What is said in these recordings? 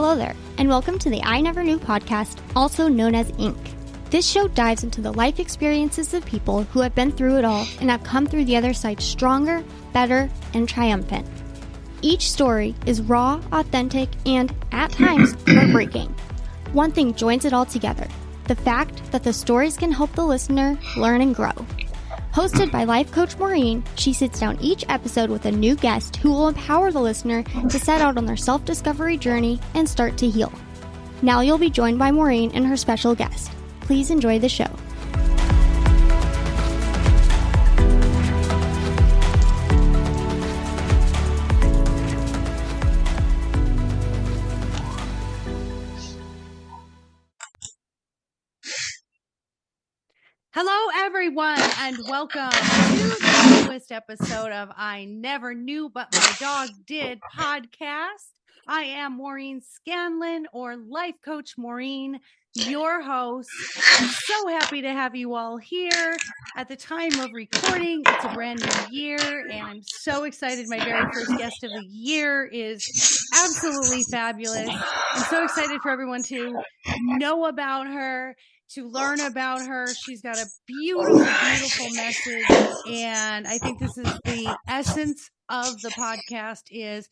Hello there, and welcome to the I Never Knew podcast, also known as Inc. This show dives into the life experiences of people who have been through it all and have come through the other side stronger, better, and triumphant. Each story is raw, authentic, and, at times, heartbreaking. One thing joins it all together: the fact that the stories can help the listener learn and grow. Hosted by life coach Maureen, she sits down each episode with a new guest who will empower the listener to set out on their self-discovery journey and start to heal. Now you'll be joined by Maureen and her special guest. Please enjoy the show. Hello, everyone, and welcome to the newest episode of I Never Knew But My Dog Did podcast. I am Maureen Scanlon, or Life Coach Maureen, your host. I'm so happy to have you all here. At the time of recording, it's a brand new year, and I'm so excited. My very first guest of the year is absolutely fabulous. I'm so excited for everyone to know about her, to learn about her. She's got a beautiful, beautiful message. And I think this is the essence of the podcast, is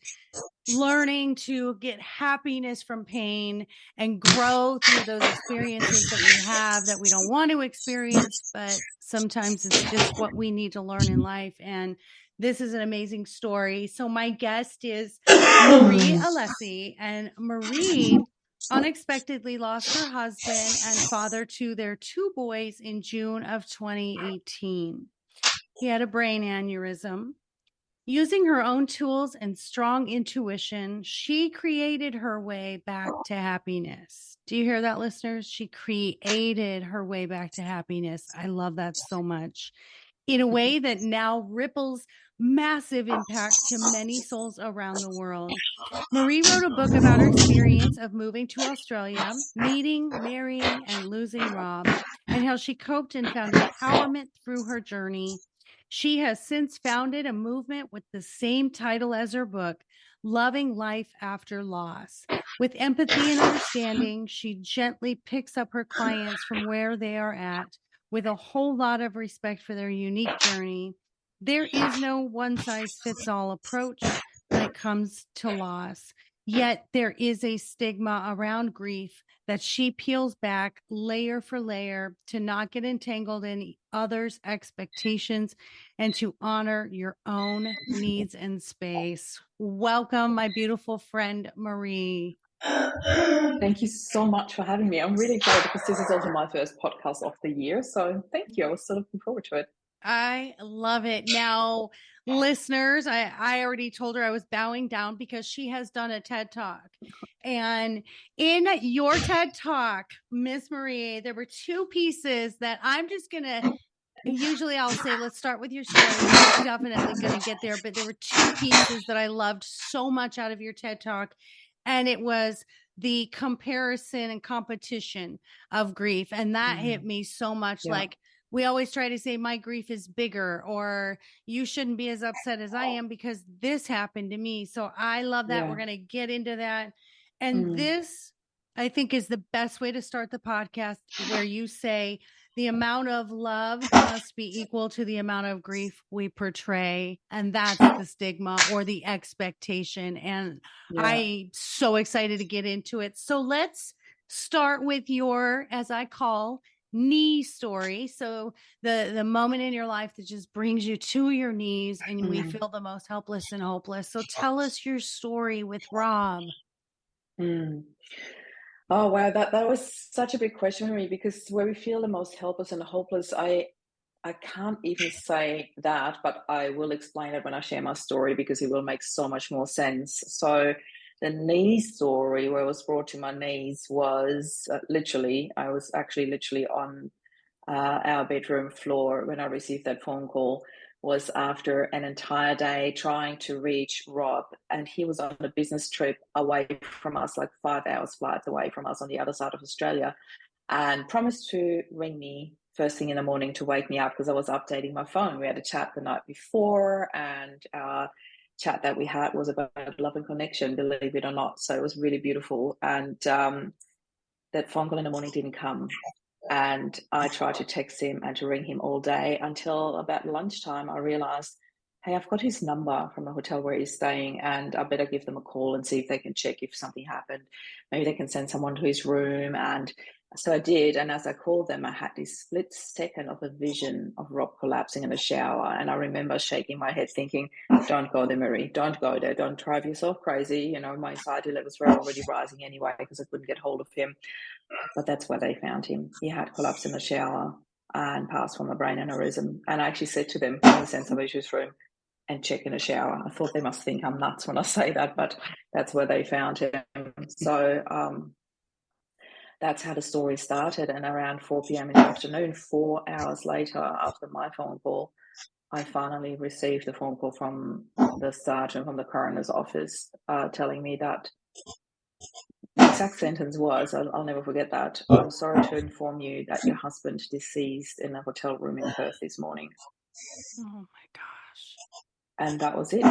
learning to get happiness from pain and grow through those experiences that we have that we don't want to experience, but sometimes it's just what we need to learn in life. And this is an amazing story. So my guest is Marie Alessi, and Marie unexpectedly lost her husband and father to their two boys in June of 2018. He had a brain aneurysm. Using her own tools and strong intuition, she created her way back to happiness. Do you hear that, listeners? She created her way back to happiness. I love that so much. In a way that now ripples massive impact to many souls around the world. Marie wrote a book about her experience of moving to Australia, meeting, marrying, and losing Rob, and how she coped and found empowerment through her journey. She has since founded a movement with the same title as her book, Loving Life After Loss. With empathy and understanding, she gently picks up her clients from where they are at, with a whole lot of respect for their unique journey. There is no one-size-fits-all approach when it comes to loss. Yet there is a stigma around grief that she peels back layer for layer to not get entangled in others' expectations and to honor your own needs and space. Welcome, my beautiful friend, Marie. Thank you so much for having me. I'm really excited because this is also my first podcast of the year. So thank you. I was so looking forward to it. I love it. Now, listeners, I already told her I was bowing down because she has done a TED Talk. And in your TED Talk, Miss Marie, there were two pieces that I'm just going to, usually I'll say, let's start with your story. We're definitely going to get there. But there were two pieces that I loved so much out of your TED Talk. And it was the comparison and competition of grief. And that hit me so much. Yeah. Like, we always try to say my grief is bigger, or you shouldn't be as upset as I am because this happened to me. So I love that. Yeah. We're going to get into that. And this, I think, is the best way to start the podcast, where you say the amount of love must be equal to the amount of grief we portray. And that's the stigma or the expectation. And I'm so excited to get into it. So let's start with your, as I call, knee story. So the moment in your life that just brings you to your knees and we feel the most helpless and hopeless. So tell us your story with Rob. Oh, wow. That was such a big question for me, because where we feel the most helpless and hopeless, I can't even say that, but I will explain it when I share my story, because it will make so much more sense. So the knee story, where I was brought to my knees, was I was actually literally on our bedroom floor when I received that phone call. Was after an entire day trying to reach Rob, and he was on a business trip away from us, like 5 hours flight away from us on the other side of Australia, and promised to ring me first thing in the morning to wake me up, because I was updating my phone. We had a chat the night before, and chat that we had was about love and connection, believe it or not. So it was really beautiful. And that phone call in the morning didn't come. And I tried to text him and to ring him all day until about lunchtime. I realized, hey, I've got his number from the hotel where he's staying, and I better give them a call and see if they can check if something happened. Maybe they can send someone to his room. And so I did. And as I called them, I had this split second of a vision of Rob collapsing in the shower. And I remember shaking my head thinking, don't go there, Marie. Don't go there. Don't drive yourself crazy. You know, my anxiety levels were already rising anyway because I couldn't get hold of him. But that's where they found him. He had collapsed in the shower and passed from a brain aneurysm. And I actually said to them, can you send somebody to his room and check in the shower? I thought they must think I'm nuts when I say that, but that's where they found him. So that's how the story started. And around 4 p.m. in the afternoon, 4 hours later after my phone call, I finally received a phone call from the sergeant from the coroner's office telling me that the exact sentence was, I'll never forget that, I'm sorry to inform you that your husband deceased in a hotel room in Perth this morning. Oh my gosh. And that was it.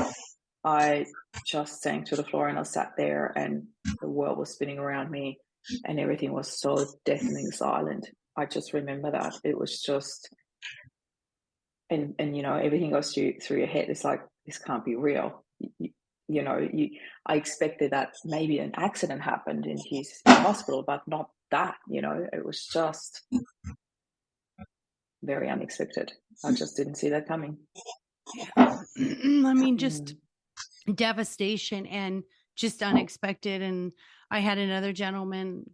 I just sank to the floor and I sat there and the world was spinning around me and everything was so deafening silent. I just remember that. It was just, and you know, everything goes through your head. It's like, this can't be real. I expected that maybe an accident happened in his hospital, but not that, it was just very unexpected. I just didn't see that coming. Yeah. I mean, just devastation and just unexpected. And I had another gentleman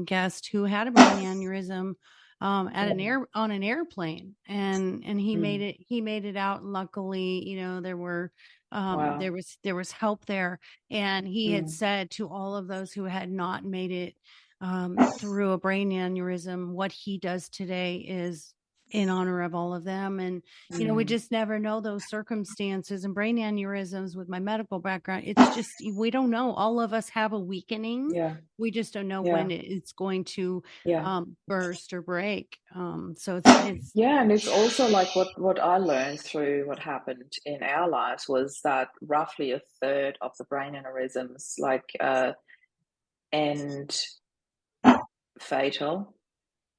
guest who had a brain aneurysm on an airplane, and he made it out. And luckily, there were Wow. there was help there, and he had said to all of those who had not made it through a brain aneurysm, what he does today is in honor of all of them. And we just never know those circumstances. And brain aneurysms, with my medical background, it's just, we don't know. All of us have a weakening. Yeah. We just don't know when it's going to burst or break. So it's and it's also like what I learned through what happened in our lives was that roughly a third of the brain aneurysms end fatal.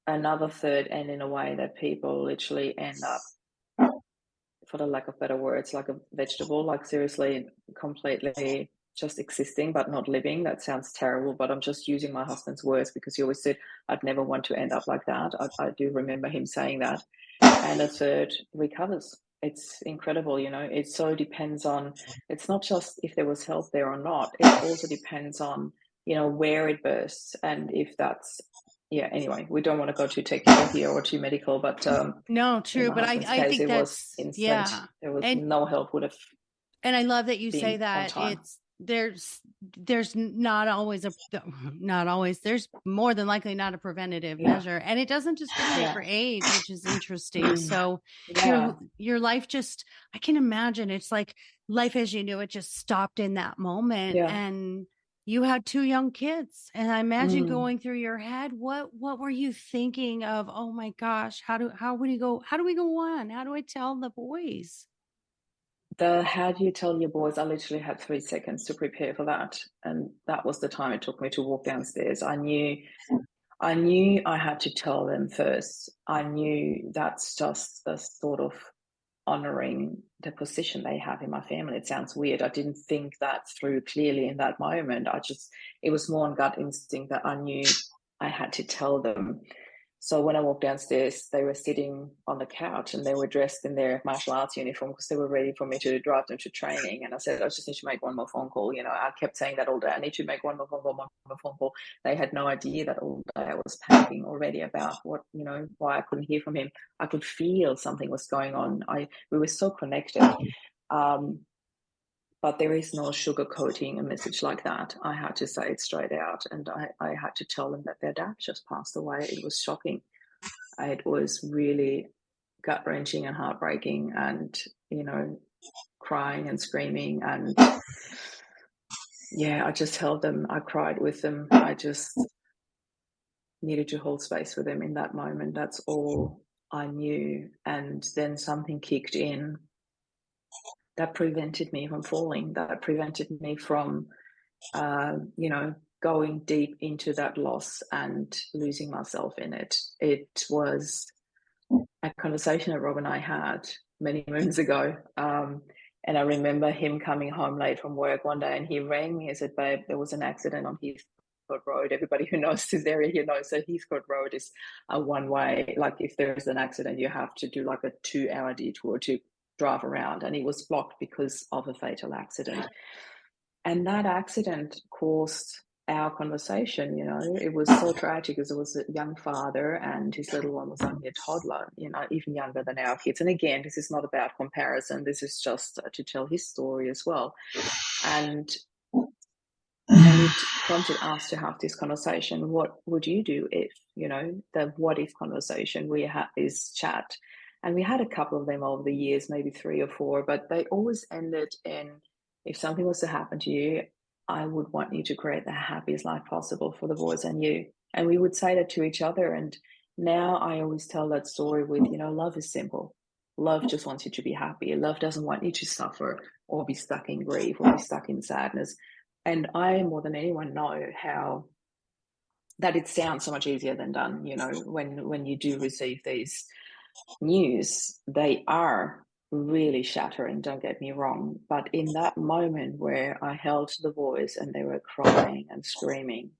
Another third end in a way that people literally end up, for the lack of better words, like a vegetable, like seriously completely just existing but not living. That sounds terrible, but I'm just using my husband's words because he always said I'd never want to end up like that. I do remember him saying that. And a third recovers. It's incredible, it so depends on, it's not just if there was help there or not, it also depends on where it bursts and if that's anyway, we don't want to go too technical here or too medical, but no, true. But I think it that's was instant. There was no help would have. And I love that you say that there's not always there's more than likely not a preventative measure, and it doesn't discriminate for age, which is interesting. So your life just, I can imagine it's like life as you knew it just stopped in that moment. And you had 2 young kids, and I imagine going through your head, what were you thinking of? Oh my gosh, how do we go on? How do I tell the boys? How do you tell your boys? I literally had 3 seconds to prepare for that, and that was the time it took me to walk downstairs. I knew I had to tell them first. I knew that's just a sort of honoring the position they have in my family. It sounds weird. I didn't think that through clearly in that moment. It was more on gut instinct that I knew I had to tell them. So when I walked downstairs, they were sitting on the couch and they were dressed in their martial arts uniform because they were ready for me to drive them to training. And I said, I just need to make one more phone call. I kept saying that all day. I need to make one more phone call. They had no idea that all day I was panicking already about why I couldn't hear from him. I could feel something was going on. We were so connected. But there is no sugarcoating a message like that. I had to say it straight out, and I had to tell them that their dad just passed away. It was shocking. It was really gut-wrenching and heartbreaking, and, crying and screaming. And, I just held them. I cried with them. I just needed to hold space for them in that moment. That's all I knew. And then something kicked in. that prevented me from falling, that prevented me from, going deep into that loss and losing myself in it. It was a conversation that Rob and I had many moons ago. And I remember him coming home late from work one day, and he rang me and said, "Babe, there was an accident on Heathcote Road." Everybody who knows this area here knows that Heathcote Road is a one-way. Like, if there's an accident, you have to do like a 2-hour detour to drive around, and it was blocked because of a fatal accident. And that accident caused our conversation. It was so tragic because it was a young father and his little one was only a toddler, even younger than our kids. And again, this is not about comparison. This is just to tell his story as well. And it prompted us to have this conversation. What would you do if, the what if conversation, we had this chat. And we had a couple of them over the years, maybe 3 or 4, but they always ended in, if something was to happen to you, I would want you to create the happiest life possible for the boys and you. And we would say that to each other. And now I always tell that story with, love is simple. Love just wants you to be happy. Love doesn't want you to suffer or be stuck in grief or be stuck in sadness. And I, more than anyone, know how that it sounds so much easier than done. When you do receive these news, they are really shattering, don't get me wrong. But in that moment where I held the boys and they were crying and screaming,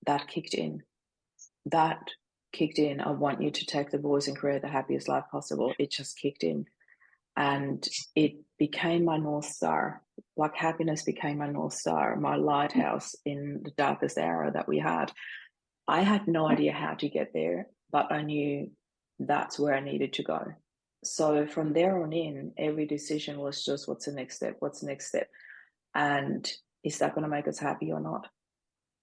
that kicked in. I want you to take the boys and create the happiest life possible. It just kicked in. And it became my North Star. Like, happiness became my North Star, my lighthouse in the darkest hour that we had. I had no idea how to get there, but I knew that's where I needed to go. So from there on in, every decision was just, what's the next step? What's the next step? And is that going to make us happy or not?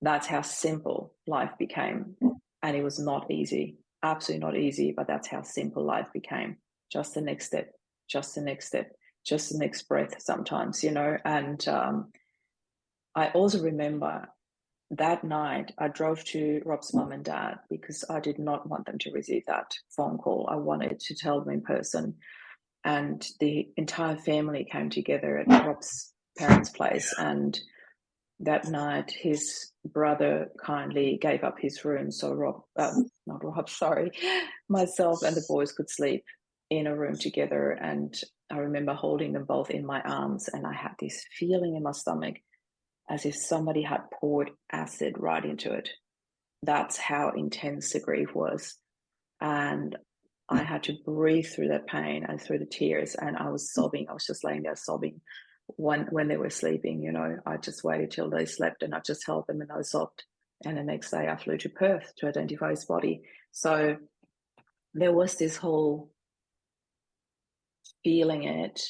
That's how simple life became. And it was not easy, absolutely not easy, but that's how simple life became. Just the next step, just the next step, just the next breath sometimes, And I also remember that night I drove to Rob's mum and dad because I did not want them to receive that phone call. I wanted to tell them in person. And the entire family came together at Rob's parents' place. And that night, his brother kindly gave up his room so myself and the boys could sleep in a room together. And I remember holding them both in my arms, and I had this feeling in my stomach as if somebody had poured acid right into it. That's how intense the grief was. And I had to breathe through that pain and through the tears, and I was sobbing. I was just laying there sobbing. When they were sleeping, I just waited till they slept and I just held them and I sobbed. And the next day I flew to Perth to identify his body. So there was this whole feeling it,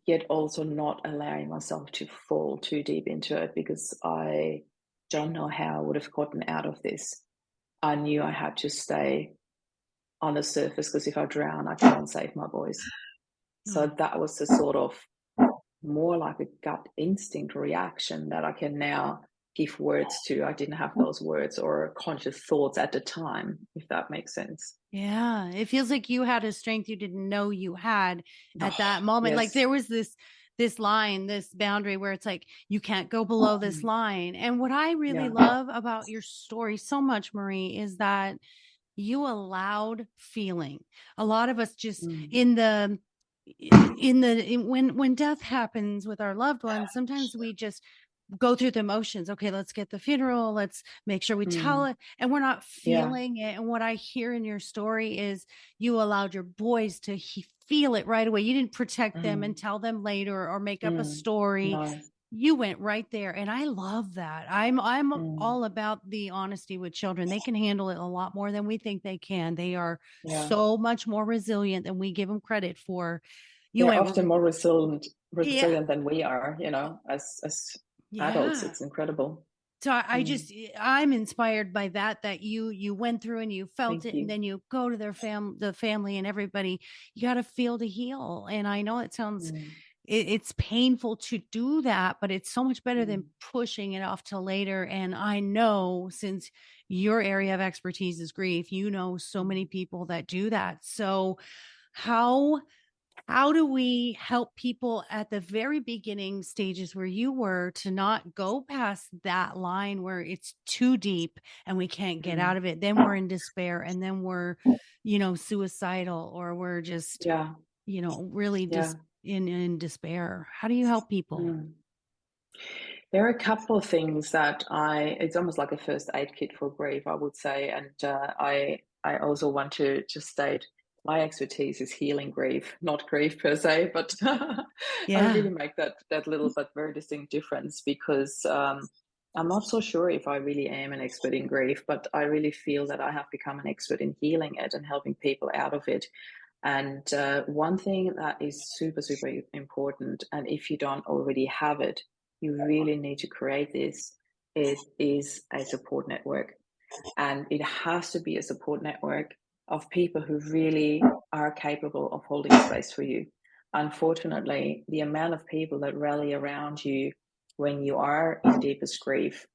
yet also not allowing myself to fall too deep into it, because I don't know how I would have gotten out of this. I knew I had to stay on the surface, because if I drown, I can't save my boys. So that was the sort of more like a gut instinct reaction that I can now give words to. I didn't have those words or conscious thoughts at the time, if that makes sense. Yeah. It feels like you had a strength you didn't know you had at that moment. Yes. Like there was this line, this boundary where it's like, you can't go below this line. And what I really love about your story so much, Marie, is that you allowed feeling. A lot of us just when death happens with our loved ones, sometimes we just go through the emotions. Okay, let's get the funeral. Let's make sure we tell it. And we're not feeling it. And what I hear in your story is you allowed your boys to feel it right away. You didn't protect them and tell them later or make up a story. No. You went right there. And I love that. I'm all about the honesty with children. They can handle it a lot more than we think they can. They are so much more resilient than we give them credit for. They're often more resilient than we are, as adults. It's incredible. So I'm inspired by that you went through and you felt it. And then you go to the family and everybody, you got to feel to heal. And I know it sounds, it's painful to do that, but it's so much better than pushing it off till later. And I know, since your area of expertise is grief, so many people that do that. So how how do we help people at the very beginning stages where you were to not go past that line where it's too deep and we can't get out of it? Then we're in despair, and then we're, suicidal, or we're just, Yeah. really just in despair. How do you help people? There are a couple of things that it's almost like a first aid kit for grief, I would say. And I also want to just state my expertise is healing grief, not grief per se, but I Yeah. really make that little but very distinct difference because I'm not so sure if I really am an expert in grief, but I really feel that I have become an expert in healing it and helping people out of it. And one thing that is super, super important, and if you don't already have it, you really need to create this. It is a support network, and it has to be a support network of people who really are capable of holding space for you. Unfortunately, the amount of people that rally around you when you are in deepest grief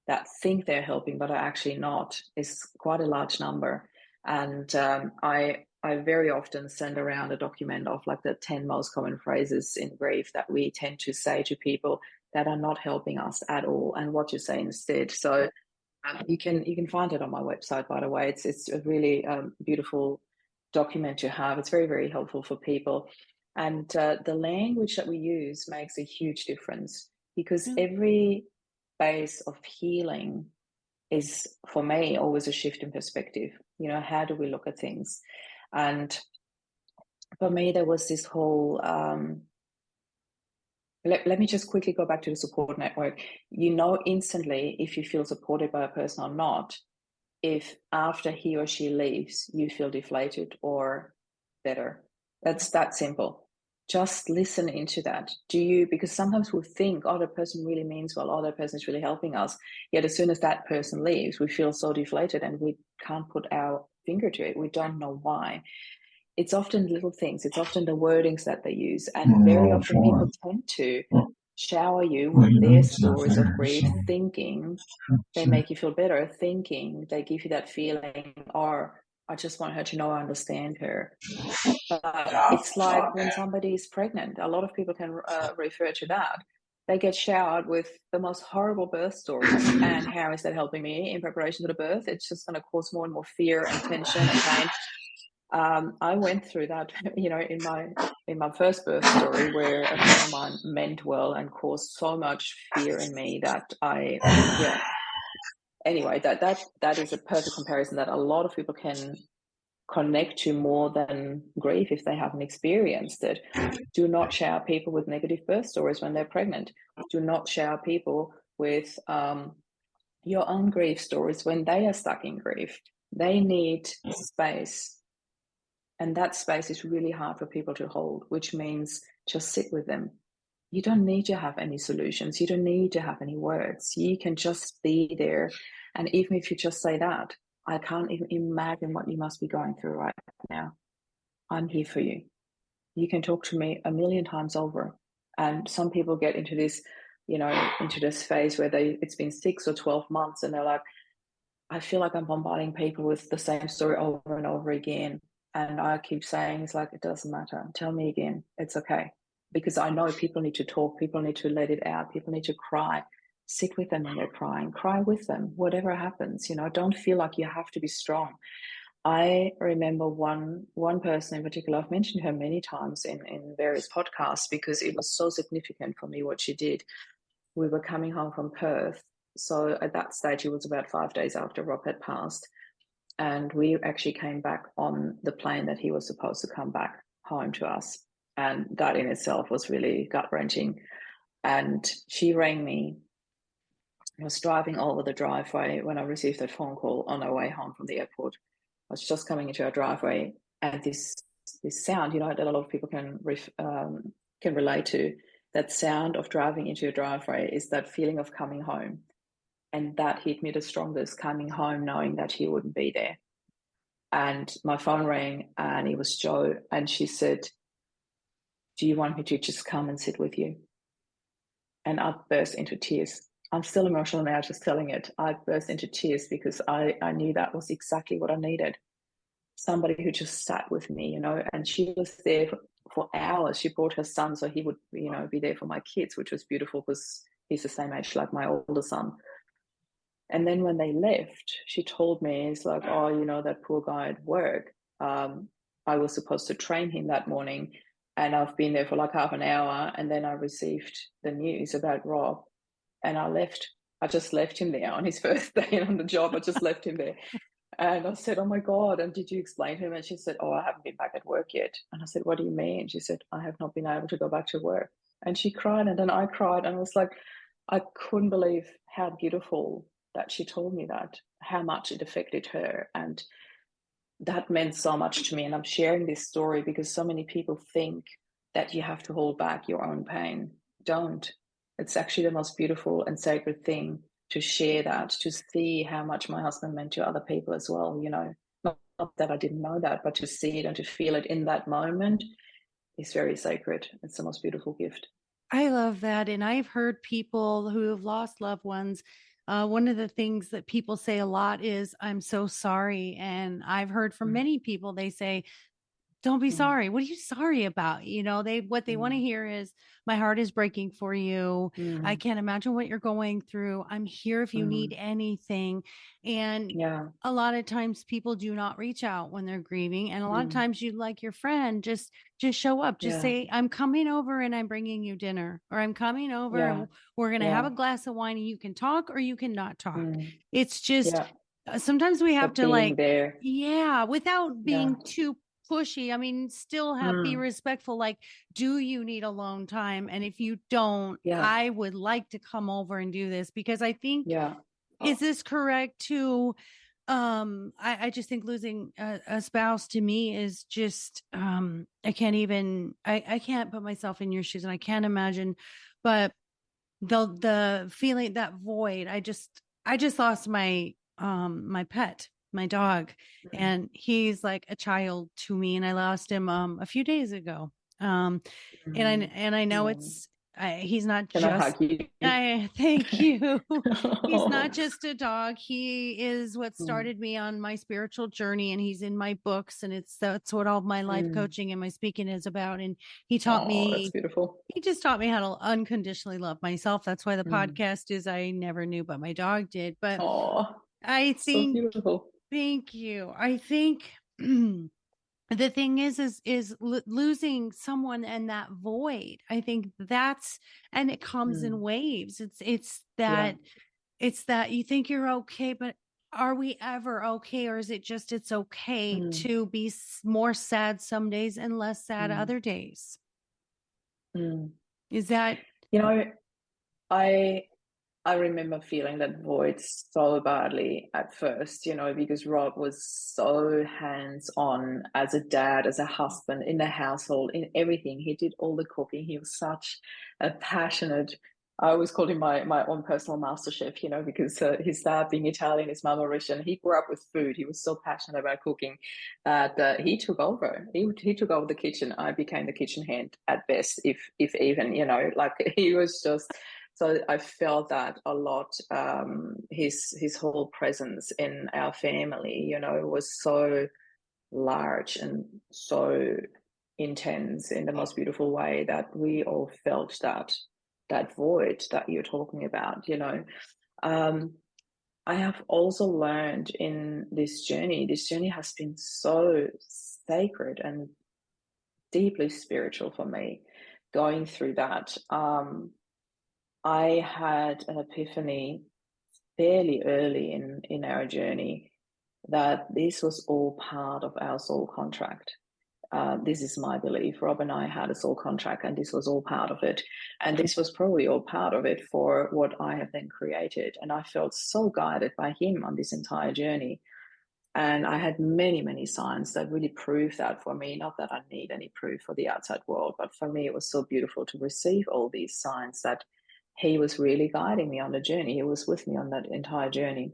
that think they're helping but are actually not is quite a large number. And I very often send around a document of like the 10 most common phrases in grief that we tend to say to people that are not helping us at all, and what you say instead. So you can find it on my website, by the way. It's a really beautiful document to have. It's very, very helpful for people. And the language that we use makes a huge difference because every phase of healing is, for me, always a shift in perspective. How do we look at things? And for me, there was this whole let me just quickly go back to the support network. Instantly if you feel supported by a person or not, if after he or she leaves, you feel deflated or better. That's that simple. Just listen into that. Because sometimes we think, oh, the person really means well, oh, that person is really helping us. Yet as soon as that person leaves, we feel so deflated and we can't put our finger to it. We don't know why. It's often little things. It's often the wordings that they use. And very often people tend to shower you with their stories of grief, thinking they make you feel better, thinking they give you that feeling, or I just want her to know I understand her. But it's like when somebody is pregnant, a lot of people can refer to that. They get showered with the most horrible birth stories. And how is that helping me in preparation for the birth? It's just going to cause more and more fear and tension and pain. I went through that, in my first birth story, where a friend of mine meant well and caused so much fear in me that anyway, that is a perfect comparison that a lot of people can connect to more than grief if they haven't experienced it. Do not shower people with negative birth stories when they're pregnant. Do not shower people with your own grief stories when they are stuck in grief. They need space. And that space is really hard for people to hold, which means just sit with them. You don't need to have any solutions. You don't need to have any words. You can just be there. And even if you just say that, I can't even imagine what you must be going through right now. I'm here for you. You can talk to me 1,000,000 times over. And some people get into this, into this phase where it's been 6 or 12 months and they're like, I feel like I'm bombarding people with the same story over and over again. And I keep saying, it's like, it doesn't matter. Tell me again. It's okay. Because I know people need to talk. People need to let it out. People need to cry. Sit with them when they're crying. Cry with them, whatever happens. Don't feel like you have to be strong. I remember one person in particular. I've mentioned her many times in various podcasts because it was so significant for me what she did. We were coming home from Perth. So at that stage, it was about 5 days after Rob had passed. And we actually came back on the plane that he was supposed to come back home to us. And that in itself was really gut-wrenching. And she rang me. I was driving over the driveway when I received that phone call on our way home from the airport. I was just coming into our driveway, and this sound, that a lot of people can relate to. That sound of driving into your driveway is that feeling of coming home. And that hit me the strongest, coming home knowing that he wouldn't be there. And my phone rang and it was Jo, and she said, do you want me to just come and sit with you? And I burst into tears. I'm still emotional now just telling it. I burst into tears because I knew that was exactly what I needed. Somebody who just sat with me, and she was there for hours. She brought her son so he would, be there for my kids, which was beautiful because he's the same age like my older son. And then when they left, she told me, it's like, oh, that poor guy at work. I was supposed to train him that morning, and I've been there for like half an hour, and then I received the news about Rob, and I just left him there on his first day on the job. I just left him there. And I said, oh my God, and did you explain to him? And she said, oh, I haven't been back at work yet. And I said, what do you mean? She said, I have not been able to go back to work. And she cried, and then I cried, and I was like, I couldn't believe how beautiful that she told me that, how much it affected her. And that meant so much to me. And I'm sharing this story because so many people think that you have to hold back your own pain. Don't. It's actually the most beautiful and sacred thing to share that, to see how much my husband meant to other people as well. Not that I didn't know that, but to see it and to feel it in that moment is very sacred. It's the most beautiful gift. I love that. And I've heard people who have lost loved ones. One of the things that people say a lot is, I'm so sorry. And I've heard from many people, they say, don't be sorry. What are you sorry about? What they want to hear is, my heart is breaking for you. I can't imagine what you're going through. I'm here if you need anything. And a lot of times people do not reach out when they're grieving. And a lot of times you'd like your friend, just show up, just say, I'm coming over and I'm bringing you dinner, or I'm coming over and we're going to have a glass of wine, and you can talk or you cannot talk. It's just, sometimes we have to like, there. Without being too pushy. I mean, still be respectful. Like, do you need alone time? And if you don't, I would like to come over and do this, because I think, is this correct too? I just think losing a spouse to me is just, I can't put myself in your shoes, and I can't imagine, but the feeling, that void, I just lost my pet, my dog, and he's like a child to me, and I lost him a few days ago. And I know he's not Can just, I hug you? Thank you. He's not just a dog. He is what started me on my spiritual journey, and he's in my books, and that's what all my life coaching and my speaking is about. And he taught me, that's beautiful. He just taught me how to unconditionally love myself. That's why the podcast is I Never Knew But My Dog Did. But I think, so beautiful. Thank you. I think the thing is losing someone and that void. I think and it comes in waves. It's that you think you're okay, but are we ever okay? Or is it just, it's okay to be more sad some days and less sad other days? Is that, I remember feeling that void so badly at first, because Rob was so hands-on as a dad, as a husband, in the household, in everything. He did all the cooking. He was such a passionate, I always called him my own personal master chef, because his dad being Italian, his mom Mauritian, he grew up with food. He was so passionate about cooking that he took over. He took over the kitchen. I became the kitchen hand at best, if even, like he was just... So I felt that a lot. His whole presence in our family, was so large and so intense in the most beautiful way that we all felt that void that you're talking about. I have also learned in this journey. This journey has been so sacred and deeply spiritual for me. Going through that. I had an epiphany fairly early in our journey that this was all part of our soul contract. This is my belief. Rob and I had a soul contract, and this was all part of it. And this was probably all part of it for what I have then created. And I felt so guided by him on this entire journey. And I had many, many signs that really proved that for me. Not that I need any proof for the outside world, but for me, it was so beautiful to receive all these signs that he was really guiding me on the journey. He was with me on that entire journey.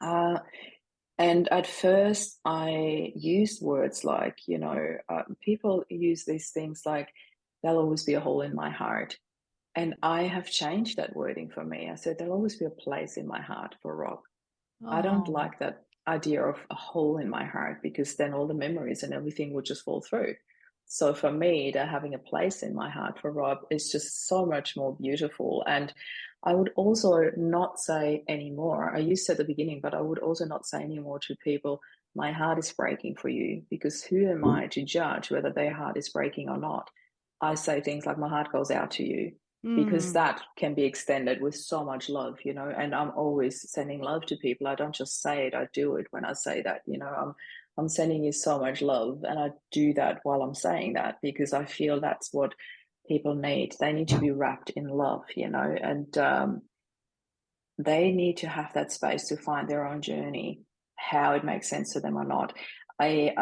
And at first, I used words like, people use these things like, there'll always be a hole in my heart. And I have changed that wording for me. I said, there'll always be a place in my heart for Rob. I don't like that idea of a hole in my heart, because then all the memories and everything would just fall through. So for me, that having a place in my heart for Rob is just so much more beautiful. And I would also not say anymore, I used to at the beginning, but I would also not say anymore to people, my heart is breaking for you, because who am I to judge whether their heart is breaking or not? I say things like, my heart goes out to you, because that can be extended with so much love, and I'm always sending love to people. I don't just say it, I do it when I say that, I'm sending you so much love, and I do that while I'm saying that, because I feel that's what people need. They need to be wrapped in love, and they need to have that space to find their own journey, how it makes sense to them or not. I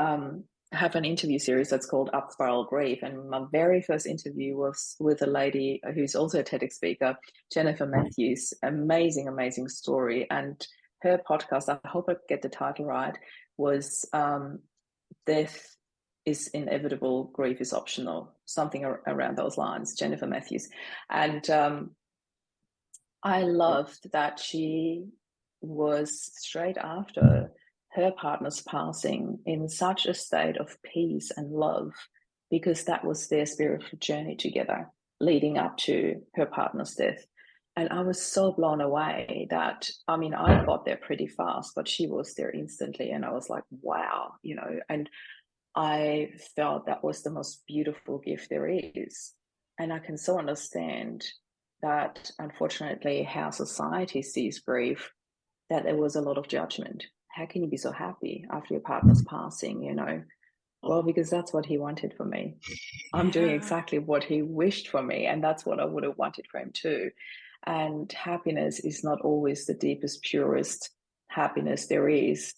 have an interview series that's called Up Spiral Grief, and my very first interview was with a lady who's also a TEDx speaker, Jennifer Matthews. Amazing, amazing story. And her podcast, I hope I get the title right, was Death is Inevitable, Grief is Optional, something around those lines, Jennifer Matthews. And I loved that she was straight after her partner's passing in such a state of peace and love, because that was their spiritual journey together leading up to her partner's death. And I was so blown away that, I mean, I got there pretty fast, but she was there instantly. And I was like, wow, and I felt that was the most beautiful gift there is. And I can so understand that, unfortunately, how society sees grief, that there was a lot of judgment. How can you be so happy after your partner's passing, Well, because that's what he wanted for me. I'm doing exactly what he wished for me, and that's what I would have wanted for him too. And happiness is not always the deepest, purest happiness there is.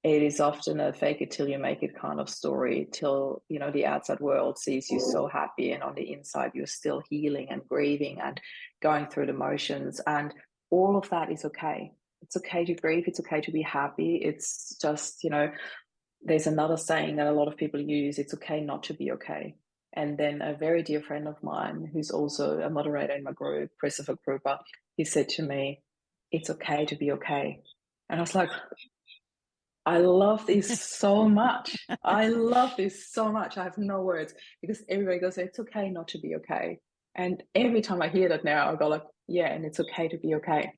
It is often a fake it till you make it kind of story, till the outside world sees you so happy, and on the inside you're still healing and grieving and going through the motions. And all of that is okay. It's okay to grieve, it's okay to be happy. It's just, there's another saying that a lot of people use, it's okay not to be okay. And then a very dear friend of mine, who's also a moderator in my group, Christopher Krupa, he said to me, it's okay to be okay. And I was like, I love this so much. I love this so much. I have no words, because everybody goes, it's okay not to be okay. And every time I hear that now, I go like, yeah, and it's okay to be okay.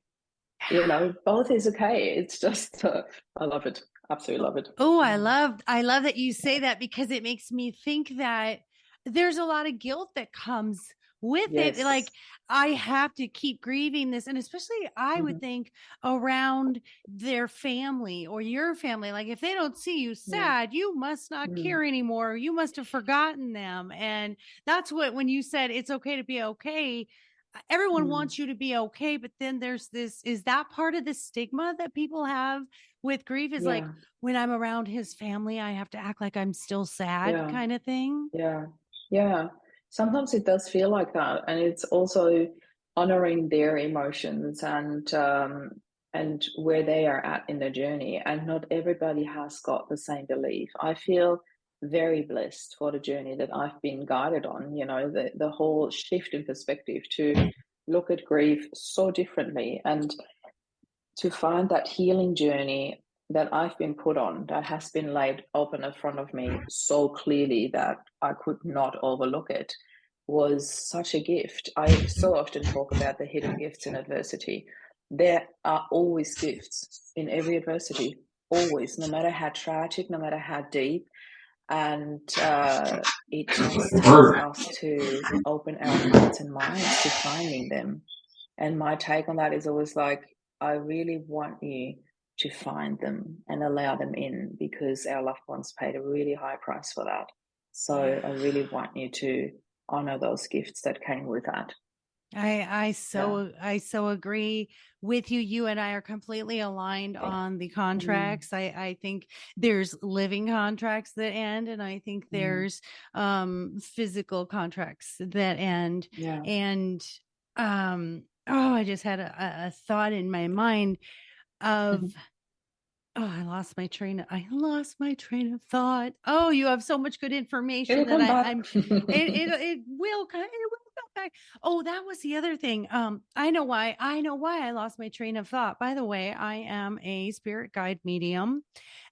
Both is okay. It's just, I love it. Absolutely love it. Oh, I love that you say that, because it makes me think that there's a lot of guilt that comes with it. Like, I have to keep grieving this. And especially I would think around their family or your family. Like, if they don't see you sad, you must not care anymore. You must have forgotten them. And that's what, when you said it's okay to be okay, everyone wants you to be okay. But then there's this, is that part of the stigma that people have with grief, is like, when I'm around his family, I have to act like I'm still sad, kind of thing. Yeah. Sometimes it does feel like that, and it's also honoring their emotions and where they are at in their journey. And not everybody has got the same belief. I feel very blessed for the journey that I've been guided on. The whole shift in perspective to look at grief so differently, and to find that healing journey that I've been put on, that has been laid open in front of me so clearly that I could not overlook it, was such a gift. I so often talk about the hidden gifts in adversity. There are always gifts in every adversity, always, no matter how tragic, no matter how deep. And it just takes us to open our hearts and minds to finding them. And my take on that is always like, I really want you to find them and allow them in, because our loved ones paid a really high price for that. So I really want you to honor those gifts that came with that. I so agree with you. You and I are completely aligned on the contracts. I think there's living contracts that end, and I think there's physical contracts that end. And I just had a thought in my mind of I lost my train of thought. Oh, you have so much good information It'll that come back. it will come back. Oh, that was the other thing. I know why I lost my train of thought. By the way, I am a spirit guide medium.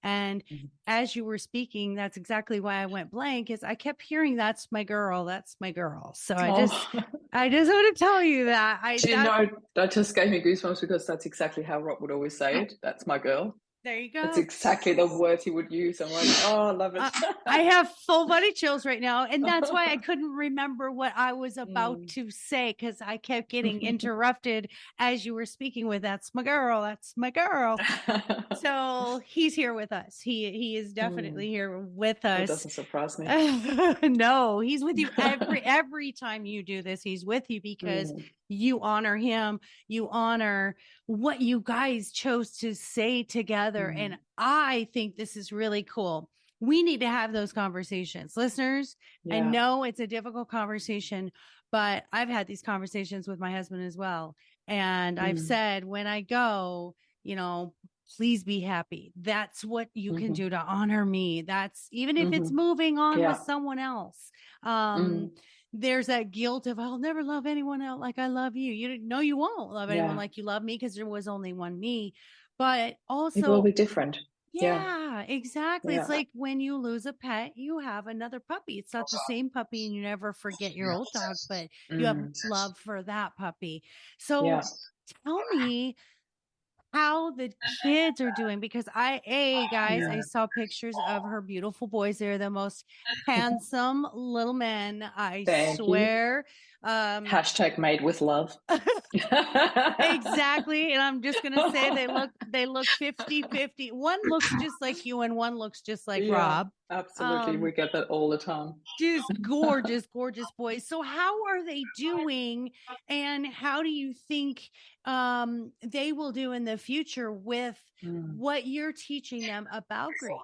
And as you were speaking, that's exactly why I went blank, is I kept hearing, that's my girl. That's my girl. So I just want to tell you that. Do you know, that just gave me goosebumps because that's exactly how Rob would always say it. That's my girl. There you go. That's exactly the words he would use. I'm like, oh, I love it. I have full body chills right now. And that's why I couldn't remember what I was about to say, because I kept getting interrupted as you were speaking with, that's my girl. That's my girl. So he's here with us. He is definitely here with us. That doesn't surprise me. No, he's with you every time you do this. He's with you because you honor him. You honor what you guys chose to say together. And I think this is really cool. We need to have those conversations. Listeners, I know it's a difficult conversation, but I've had these conversations with my husband as well. And I've said, when I go, please be happy. That's what you can do to honor me. That's even if it's moving on with someone else. There's that guilt of, I'll never love anyone else like I love you. You won't love anyone like you love me, because there was only one me. But also, it will be different. Yeah, exactly. It's like when you lose a pet, you have another puppy. It's not the same puppy, and you never forget your old dog, but you have love for that puppy. So tell me how the kids are doing, because I saw pictures of her beautiful boys. They're the most handsome little men, I swear. Hashtag made with love. Exactly. And I'm just gonna say they look 50-50. One looks just like you and one looks just like Rob. Absolutely. We get that all the time. Just gorgeous boys. So how are they doing, and how do you think they will do in the future with what you're teaching them about grief?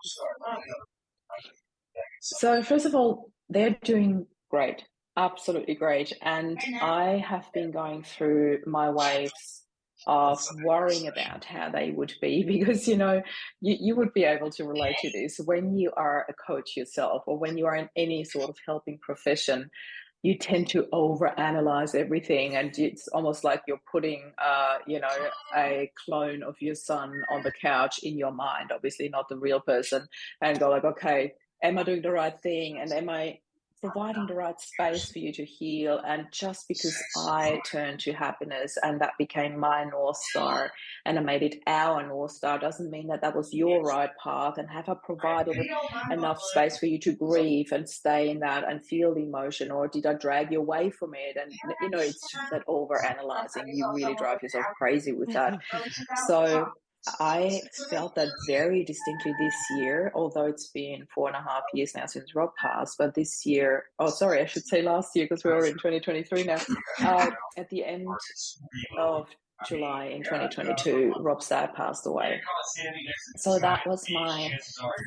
So first of all, they're doing great. Absolutely great. And I have been going through my waves of worrying about how they would be, because you would be able to relate to this when you are a coach yourself, or when you are in any sort of helping profession. You tend to overanalyze everything, and it's almost like you're putting a clone of your son on the couch in your mind, obviously not the real person, and go like, okay, am I doing the right thing, and am I providing the right space for you to heal? And just because I turned to happiness and that became my North Star, and I made it our North Star, doesn't mean that was your right path. And have I provided enough space for you to grieve and stay in that and feel the emotion, or did I drag you away from it? And it's just that over analyzing, you really drive yourself crazy with that. So I felt that very distinctly this year, although it's been 4.5 years now since Rob passed. But this year, I should say last year, because we're in 2023 now. At the end of July in 2022, Rob's dad passed away. So that was my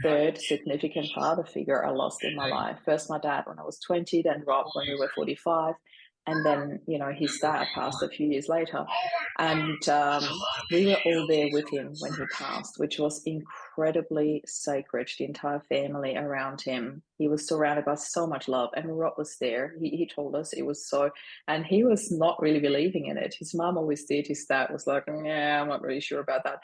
third significant father figure I lost in my life. First my dad when I was 20, then Rob when we were 45. And then, his dad passed a few years later. And we were all there with him when he passed, which was incredibly sacred, the entire family around him. He was surrounded by so much love, and Rob was there. He told us it was so, and he was not really believing in it. His mum always did. His dad was like, yeah, I'm not really sure about that.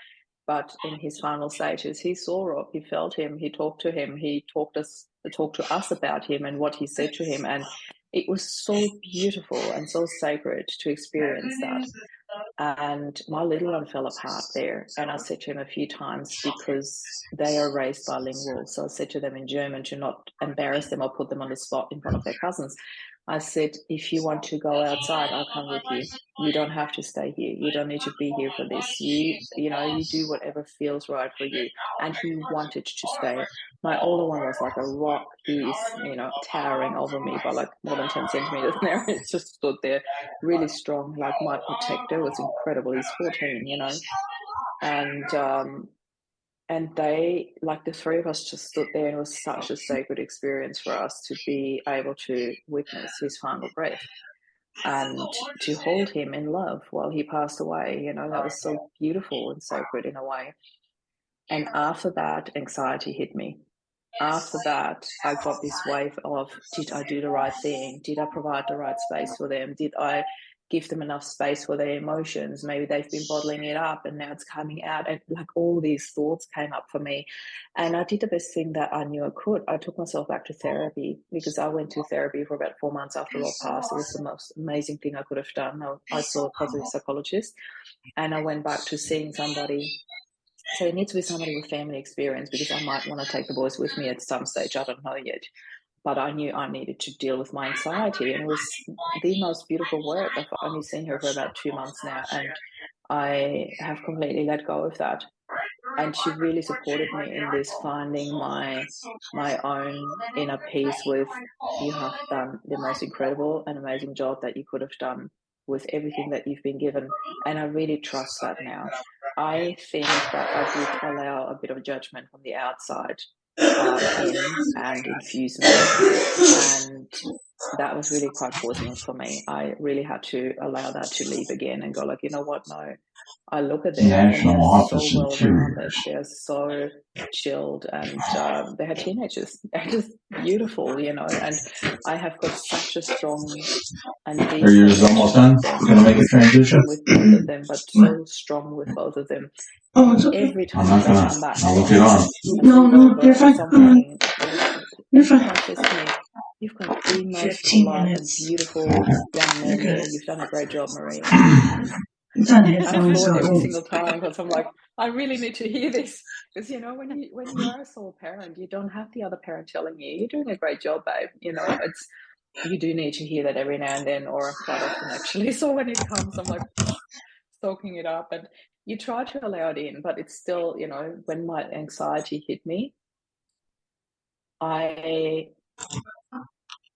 But in his final stages, he saw Rob, he felt him, he talked to him, he talked to us about him and what he said to him. And it was so beautiful and so sacred to experience that. And my little one fell apart there. And I said to him a few times, because they are raised bilingual, so I said to them in German to not embarrass them or put them on the spot in front of their cousins. I said, if you want to go outside, I'll come with you. You don't have to stay here. You don't need to be here for this. You do whatever feels right for you. And he wanted to stay. My older one was like a rock. He's, towering over me by like more than 10 centimeters now. It's just stood there really strong, like my protector. Was incredible. He's 14, and they, like the three of us, just stood there, and it was such a sacred experience for us to be able to witness his final breath and to hold him in love while he passed away. That was so beautiful and sacred in a way. And after that, anxiety hit me. after that, I got this wave of, did I do the right thing? Did I provide the right space for them? Did I give them enough space for their emotions? Maybe they've been bottling it up and now it's coming out. And like all these thoughts came up for me. And I did the best thing that I knew I could. I took myself back to therapy, because I went to therapy for about 4 months after Rob passed. It was the most amazing thing I could have done. I saw a positive psychologist, and I went back to seeing somebody. So it needs to be somebody with family experience, because I might want to take the boys with me at some stage. I don't know yet. But I knew I needed to deal with my anxiety. And it was the most beautiful work. I've only seen her for about 2 months now, and I have completely let go of that. And she really supported me in this, finding my own inner peace with, you have done the most incredible and amazing job that you could have done with everything that you've been given. And I really trust that now. I think that I did allow a bit of judgment from the outside in and infuse me. And that was really quite poisoning for me. I really had to allow that to leave again and go like, you know what, no. I look at them and they're so well-rounded. They're so chilled, and they had teenagers. They're just beautiful, you know. And I have got such a strong and deep connection with them. So with both of them, but so strong with both of them. Every time they come back, you're fine. Everyone says to me, "You've got the most polite and beautiful young men there. You've done a great job, Marie." I applaud every single time, because I'm like, I really need to hear this, because you know, when you are a sole parent, you don't have the other parent telling you, "You're doing a great job, babe." You know, you do need to hear that every now and then, or quite often actually. So when it comes, I'm like soaking it up, and you try to allow it in, but it's still, you know, when my anxiety hit me, I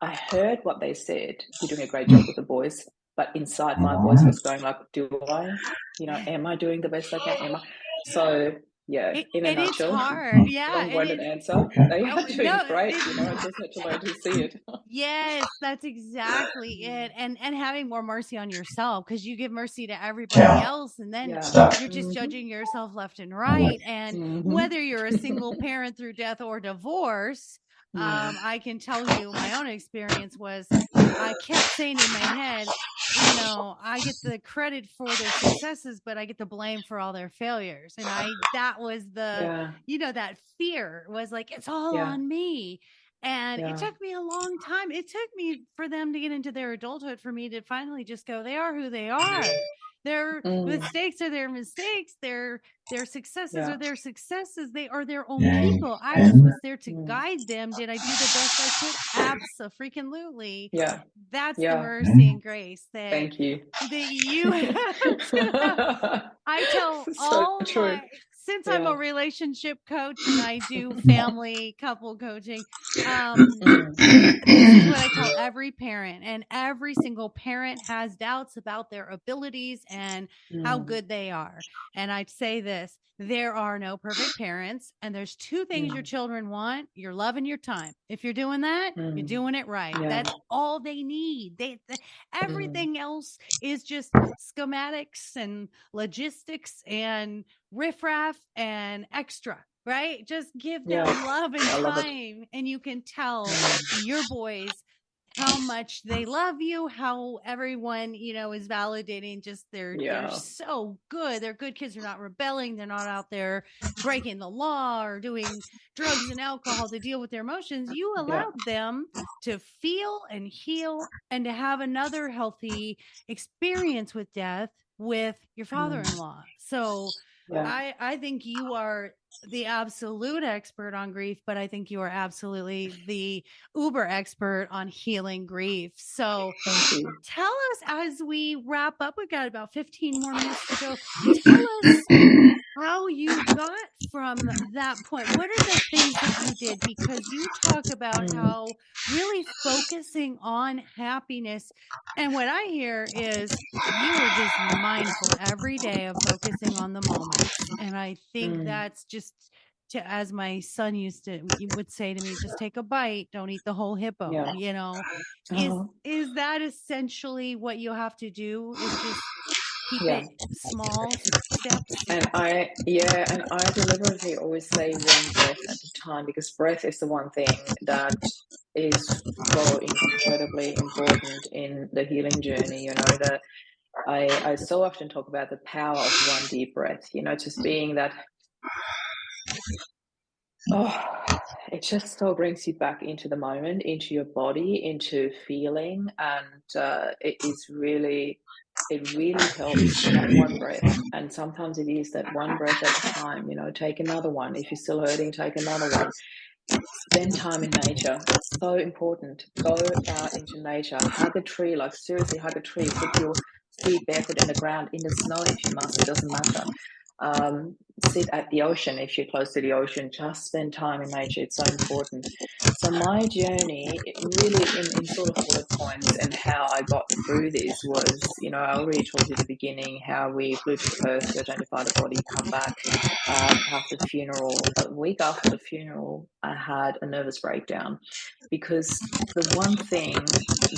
heard what they said. "You're doing a great job with the boys." But inside, my voice was going like, do I? You know, am I doing the best I can? Am I? So, yeah, in a nutshell, hard. Yeah. long-winded answer. They are doing great. You know, I just had to learn to see it. Yes, that's exactly it. And having more mercy on yourself, because you give mercy to everybody else, and then you're just judging yourself left and right. And whether you're a single parent through death or divorce, I can tell you my own experience was, I kept saying in my head, you know, I get the credit for their successes, but I get the blame for all their failures. And that was you know, that fear was like, it's all on me. And it took me a long time. It took me for them to get into their adulthood for me to finally just go, they are who they are. Their mistakes are their mistakes. Their successes are their successes. They are their own people. I just was there to guide them. Did I do the best I could? Absolutely. Yeah. That's the mercy and grace that, Thank you. That you have to, I tell all my, since I'm a relationship coach and I do family couple coaching, this is what I tell every parent, and every single parent has doubts about their abilities and how good they are. And I'd say this, there are no perfect parents, and there's two things your children want: your love and your time. If you're doing that, you're doing it right. That's all they need. Everything else is just schematics and logistics and riffraff and extra, right? Just give them love and time, and you can tell your boys how much they love you, how everyone, you know, is validating just they're so good. They're good kids. They're not rebelling. They're not out there breaking the law or doing drugs and alcohol to deal with their emotions. You allowed them to feel and heal and to have another healthy experience with death with your father-in-law. So I think you are the absolute expert on grief, but I think you are absolutely the uber expert on healing grief. So tell us, as we wrap up, we've got about 15 more minutes to go. Tell us how you got from that point. What are the things that you did? Because you talk about how really focusing on happiness, and what I hear is you are just mindful every day of focusing on the moments. And I think that's just, as my son would say to me, just take a bite, don't eat the whole hippo. You know, is that essentially what you have to do? Is just keep it small steps. And I deliberately always say one breath at a time, because breath is the one thing that is so incredibly important in the healing journey. That I so often talk about the power of one deep breath, just being that, it just so brings you back into the moment, into your body, into feeling. And it really helps, that one breath. And sometimes it is that one breath at a time, take another one. If you're still hurting, take another one. Spend time in nature. It's so important. Go out into nature. Hug a tree, like seriously hug a tree. Put your feet barefoot in the ground, in the snow if you must. It doesn't matter. Sit at the ocean if you're close to the ocean. Just spend time in nature. It's so important. So my journey, really in sort of bullet points, and how I got through this was, I already told you at the beginning how we flew to Perth to identify the body, come back, have the funeral. A week after the funeral, I had a nervous breakdown, because the one thing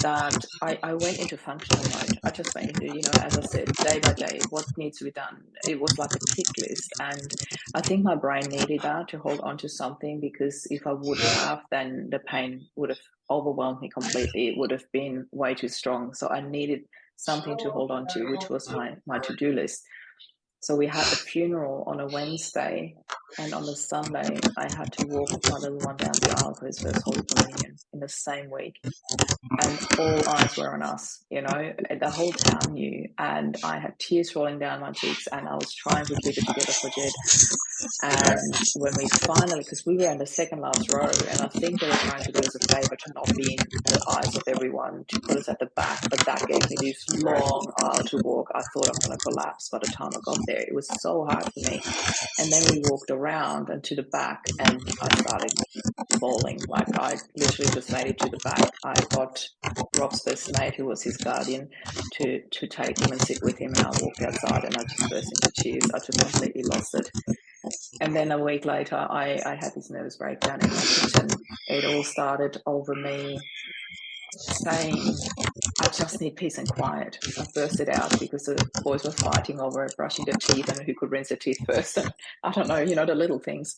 that I went into functional mode. I just went into, as I said, day by day, what needs to be done. It was like a tick list. And I think my brain needed that to hold on to something, because if I wouldn't have, then the pain would have overwhelmed me completely. It would have been way too strong. So I needed something to hold on to, which was my to-do list. So we had the funeral on a Wednesday, and on the Sunday, I had to walk my little one down the aisle for his first Holy Communion in the same week. And all eyes were on us, the whole town knew. And I had tears rolling down my cheeks, and I was trying to keep it together for Jed. And when we finally, because we were in the second last row, and I think they were trying to do us a favor to not be in the eyes of everyone, to put us at the back, but that gave me this long aisle to walk. I thought I'm going to collapse by the time I got there. It was so hard for me. And then we walked around and to the back, and I started bawling. Like, I literally just made it to the back. I got Rob's best mate, who was his guardian, to take him and sit with him, and I walked outside, and I just burst into tears. I just completely lost it. And then a week later, I had this nervous breakdown in my kitchen. It all started over me saying, I just need peace and quiet. I bursted out because the boys were fighting over brushing their teeth and who could rinse their teeth first. And I don't know, the little things.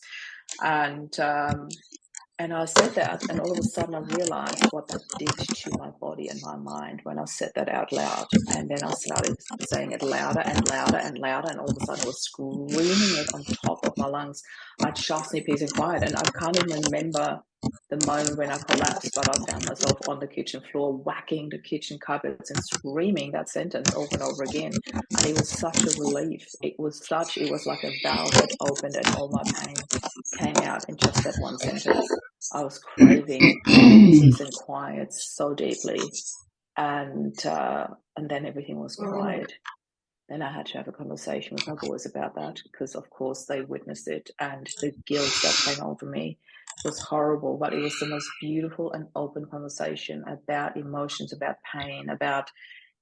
And I said that, and all of a sudden I realized what that did to my body and my mind when I said that out loud. And then I started saying it louder and louder and louder, and all of a sudden I was screaming it on top of my lungs. I just need peace and quiet. And I can't even remember the moment when I collapsed, but I found myself on the kitchen floor, whacking the kitchen cupboards and screaming that sentence over and over again. And it was such a relief. It was like a valve that opened, and all my pain came out in just that one sentence. I was craving peace and quiet so deeply. And then everything was quiet. Then I had to have a conversation with my boys about that, because of course they witnessed it, and the guilt that came over me was horrible. But it was the most beautiful and open conversation about emotions, about pain, about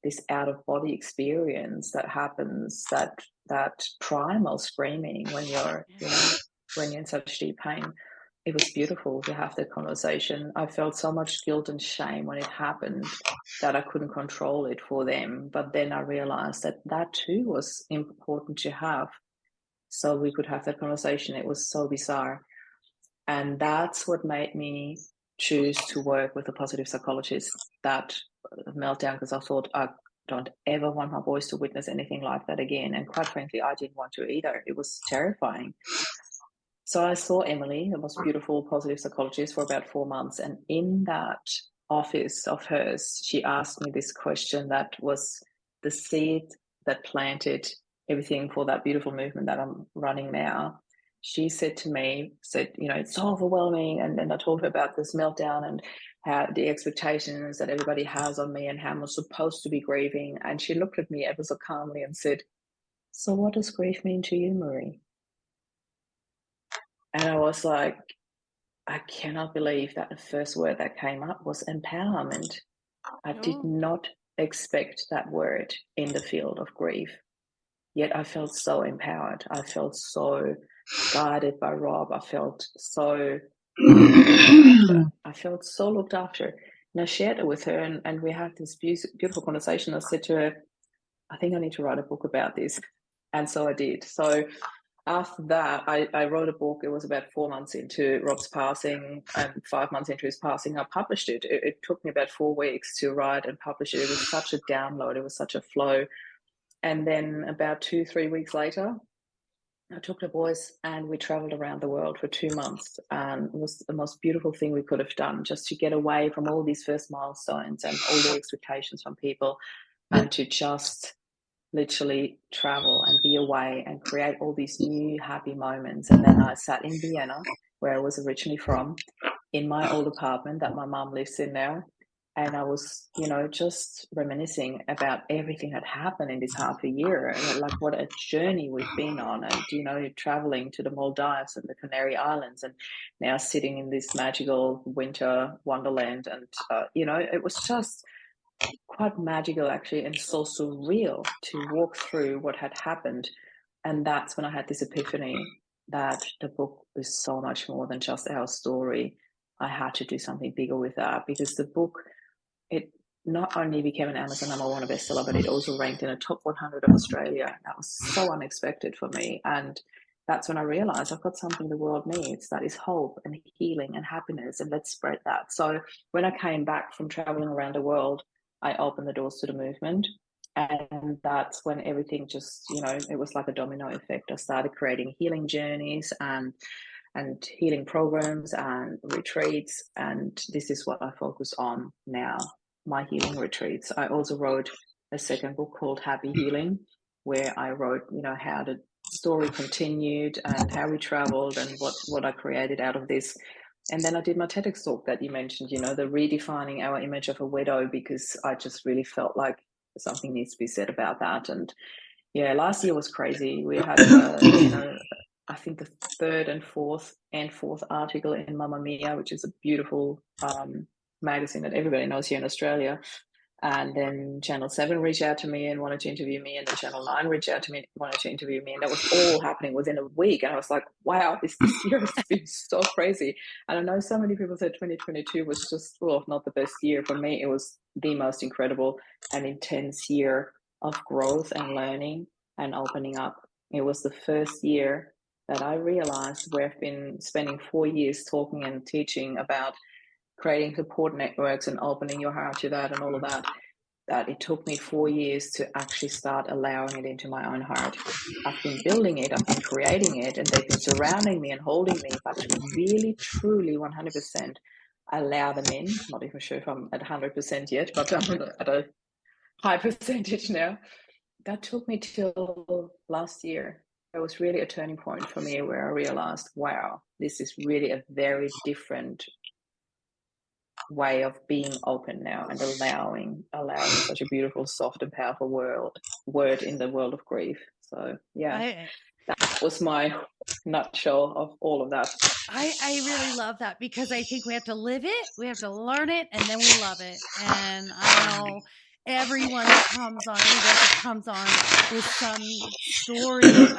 this out of body experience that happens, that primal screaming when you're when you're in such deep pain. It was beautiful to have that conversation. I felt so much guilt and shame when it happened that I couldn't control it for them. But then I realized that too was important to have, so we could have that conversation. It was so bizarre. And that's what made me choose to work with a positive psychologist, that meltdown, because I thought, I don't ever want my boys to witness anything like that again. And quite frankly, I didn't want to either. It was terrifying. So I saw Emily, the most beautiful positive psychologist, for about 4 months. And in that office of hers, she asked me this question that was the seed that planted everything for that beautiful movement that I'm running now. She said to me, it's so overwhelming. And I told her about this meltdown and how the expectations that everybody has on me and how I'm supposed to be grieving. And she looked at me ever so calmly and said, so what does grief mean to you, Marie? And I was like, I cannot believe that the first word that came up was empowerment. I did not expect that word in the field of grief. Yet I felt so empowered. I felt so guided by Rob. I felt so looked after. And I shared it with her, and we had this beautiful conversation. I said to her, I think I need to write a book about this. And so I did. So after that, I wrote a book. It was about 4 months into Rob's passing, and 5 months into his passing, I published it. It took me about 4 weeks to write and publish it. It was such a download. It was such a flow. And then about 2-3 weeks later, I took the boys and we traveled around the world for 2 months. And it was the most beautiful thing we could have done, just to get away from all these first milestones and all the expectations from people, and to just literally travel and be away and create all these new happy moments. And then I sat in Vienna, where I was originally from, in my old apartment that my mum lives in now. And I was, just reminiscing about everything that happened in this half a year, and like what a journey we've been on. And, traveling to the Maldives and the Canary Islands, and now sitting in this magical winter wonderland. And, it was just quite magical, actually, and so surreal to walk through what had happened. And that's when I had this epiphany that the book was so much more than just our story. I had to do something bigger with that, because the book, it not only became an Amazon #1 bestseller, but it also ranked in the top 100 of Australia. That was so unexpected for me. And that's when I realized I've got something the world needs, that is hope and healing and happiness, and let's spread that. So when I came back from traveling around the world, I opened the doors to the movement. And that's when everything just, it was like a domino effect. I started creating healing journeys and healing programs and retreats. And this is what I focus on now, my healing retreats. I also wrote a second book called Happy Healing, where I wrote, how the story continued and how we traveled and what I created out of this. And then I did my TEDx talk that you mentioned, the redefining our image of a widow, because I just really felt like something needs to be said about that. And yeah, last year was crazy. We had, I think the third and fourth article in Mamma Mia, which is a beautiful magazine that everybody knows here in Australia. And then Channel 7 reached out to me and wanted to interview me, and then Channel 9 reached out to me and wanted to interview me, and that was all happening within a week. And I was like, wow, this year has been so crazy. And I know so many people said 2022 was just, not the best year. For me, it was the most incredible and intense year of growth and learning and opening up. It was the first year that I realized we've been spending 4 years talking and teaching about creating support networks and opening your heart to that and all of that, that it took me 4 years to actually start allowing it into my own heart. I've been building it, I've been creating it, and they've been surrounding me and holding me, but to really, truly 100% allow them in. Not even sure if I'm at 100% yet, but I'm at a high percentage now. That took me till last year. It was really a turning point for me, where I realized, wow, this is really a very different way of being open now and allowing such a beautiful, soft and powerful word in the world of grief. So yeah, that was my nutshell of all of that. I really love that, because I think we have to live it, we have to learn it, and then we love it. And I know everyone that comes on with some story of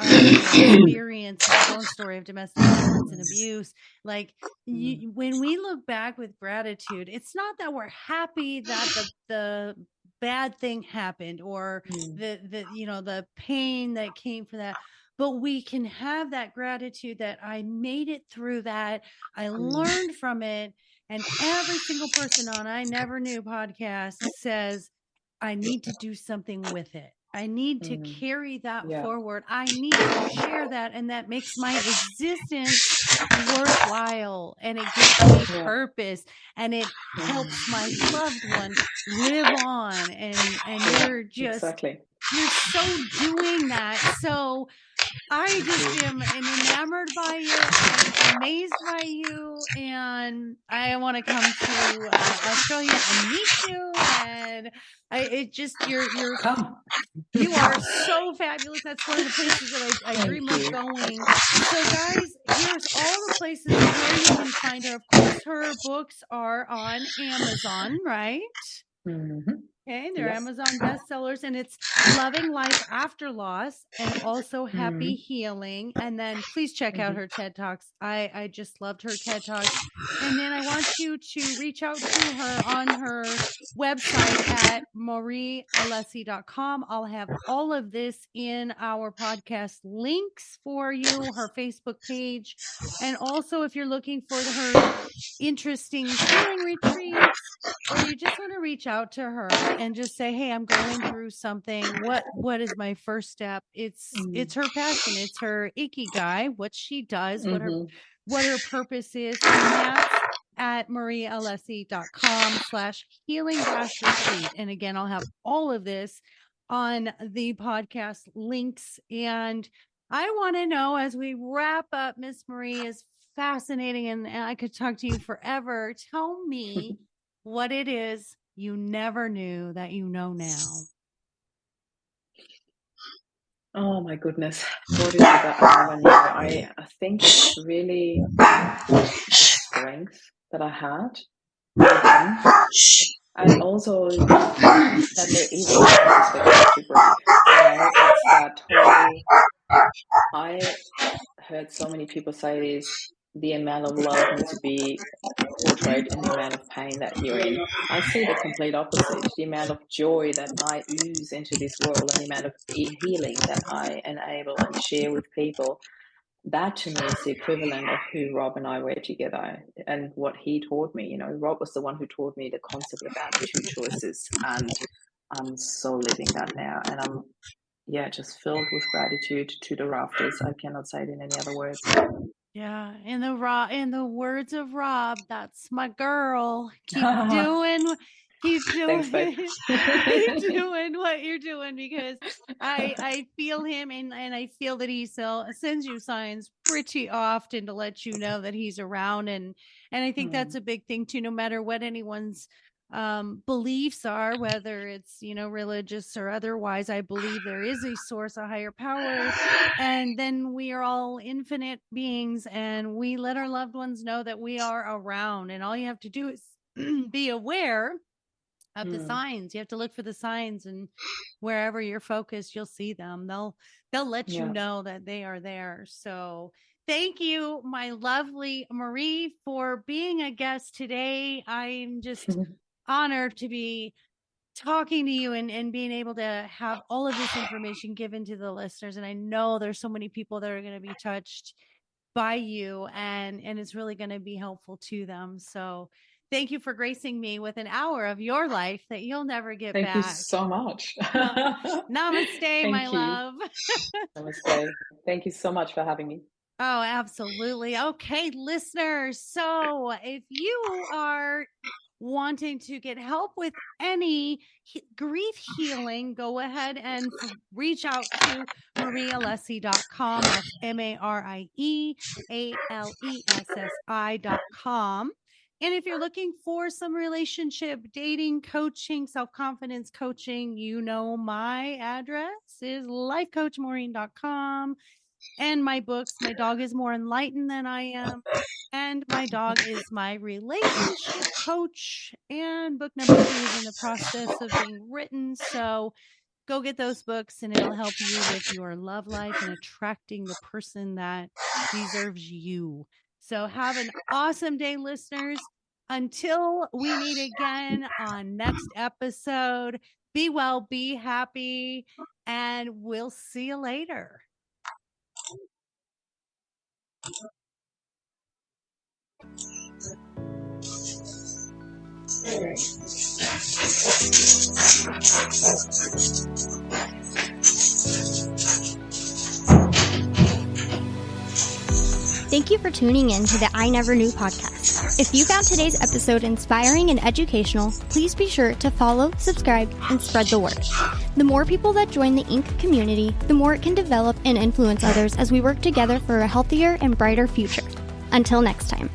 experience, their own story of domestic violence and abuse. Like when we look back with gratitude, it's not that we're happy that the bad thing happened, or the pain that came from that. But we can have that gratitude that I made it through that. I learned from it. And every single person on I Never Knew podcast says, I need to do something with it. I need to carry that forward. I need to share that. And that makes my existence worthwhile. And it gives me purpose. And it helps my loved one live on. And you're just, you're so doing that. So I just am enamored by you, I'm amazed by you, and I want to come to Australia and meet you. And you are so fabulous. That's one of the places that I dream of going. So guys, here's all the places where you can find her. Of course, her books are on Amazon, right? Mm-hmm. Okay, they're Yes. Amazon bestsellers, and it's Loving Life After Loss and also Happy Healing. And then please check out her TED Talks. I just loved her TED Talks. And then I want you to reach out to her on her website at mariealessi.com. I'll have all of this in our podcast links for you, her Facebook page. And also, if you're looking for her interesting healing retreats, or you just want to reach out to her and just say, hey, I'm going through something. What is my first step? It's her passion. It's her ikigai, what she does, what her purpose is. And that's at mariealessi.com/healing-retreat. And again, I'll have all of this on the podcast links. And I want to know, as we wrap up, Miss Marie is fascinating, and I could talk to you forever. Tell me what it is you never knew that you know now. Oh my goodness. What is it that I never knew? I think it's really the strength that I had within, and also that there is another perspective to grief. It's that whole, I heard so many people say this, the amount of love needs to be portrayed in the amount of pain that you're in. I see the complete opposite, the amount of joy that I ooze into this world and the amount of healing that I enable and share with people. That to me is the equivalent of who Rob and I were together and what he taught me. You know, Rob was the one who taught me the concept about the two choices, and I'm so living that now, and I'm just filled with gratitude to the rafters. I cannot say it in any other words. Yeah, in the words of Rob, that's my girl. Keep doing Thanks, babe. keep doing what you're doing, because I feel him, and I feel that he sends you signs pretty often to let you know that he's around, and I think that's a big thing too. No matter what anyone's beliefs are, whether it's religious or otherwise, I believe there is a source, a higher power, and then we are all infinite beings, and we let our loved ones know that we are around, and all you have to do is be aware of the signs. You have to look for the signs, and wherever you're focused, you'll see them. They'll let you know that they are there. So thank you, my lovely Marie, for being a guest today. I'm just honored to be talking to you and being able to have all of this information given to the listeners. And I know there's so many people that are going to be touched by you, and it's really going to be helpful to them. So thank you for gracing me with an hour of your life that you'll never get back. Thank you so much. Namaste, my love. Namaste. Thank you so much for having me. Oh, absolutely. Okay, listeners. So if you are wanting to get help with any grief healing, go ahead and reach out to mariealessi.com. That's mariealessi.com. And if you're looking for some relationship, dating, coaching, self-confidence coaching, my address is lifecoachmaureen.com. And my books, My Dog is More Enlightened Than I Am, and My Dog is My Relationship Coach. And book number 2 is in the process of being written. So go get those books, and it'll help you with your love life and attracting the person that deserves you. So have an awesome day, listeners. Until we meet again on next episode, be well, be happy, and we'll see you later. Thank you for tuning in to the I Never Knew podcast. If you found today's episode inspiring and educational, please be sure to follow, subscribe, and spread the word. The more people that join the Inc. community, the more it can develop and influence others as we work together for a healthier and brighter future. Until next time.